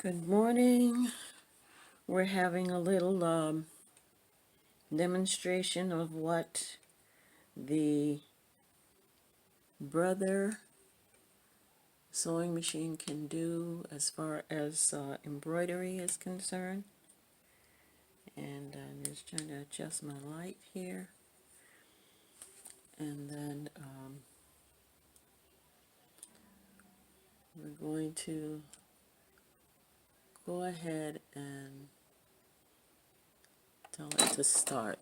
Good morning. We're having a little demonstration of what the Brother sewing machine can do as far as embroidery is concerned. And I'm just trying to adjust my light here. And then we're going to go ahead and tell it to start.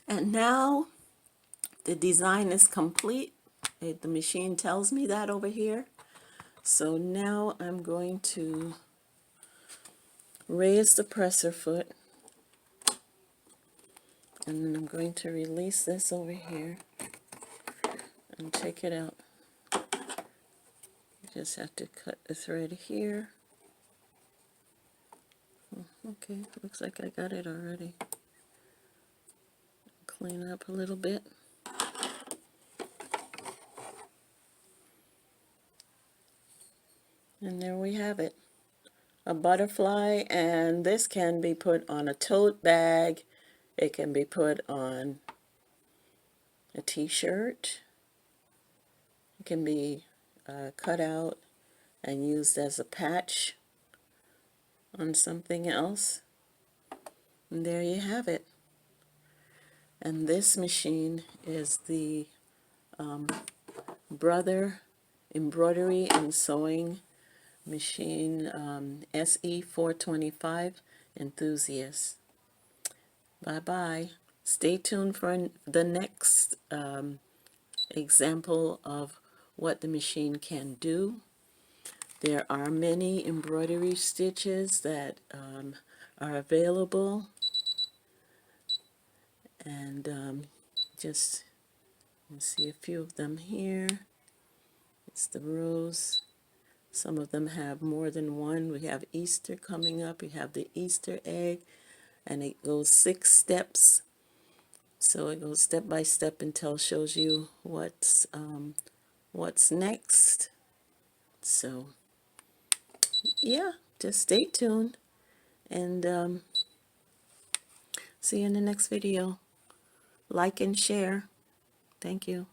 And now the design is complete. The machine tells me that over here. So now I'm going to raise the presser foot, and then I'm going to release this over here and take it out. You just have to cut the thread here. Okay, looks like I got it already. Clean up a little bit. And there we have it. A butterfly, and this can be put on a tote bag. It can be put on a t-shirt. It can be cut out and used as a patch on something else. And there you have it. And this machine is the Brother Embroidery and Sewing Machine SE425 Enthusiast. Bye-bye. Stay tuned for the next example of what the machine can do. There are many embroidery stitches that are available, and just see a few of them here. It's the rose. Some of them have more than one. We have Easter coming up. We have the Easter egg, and it goes 6 steps. So it goes step by step until it shows you what's next. So yeah, just stay tuned, and see you in the next video. Like and share. Thank you.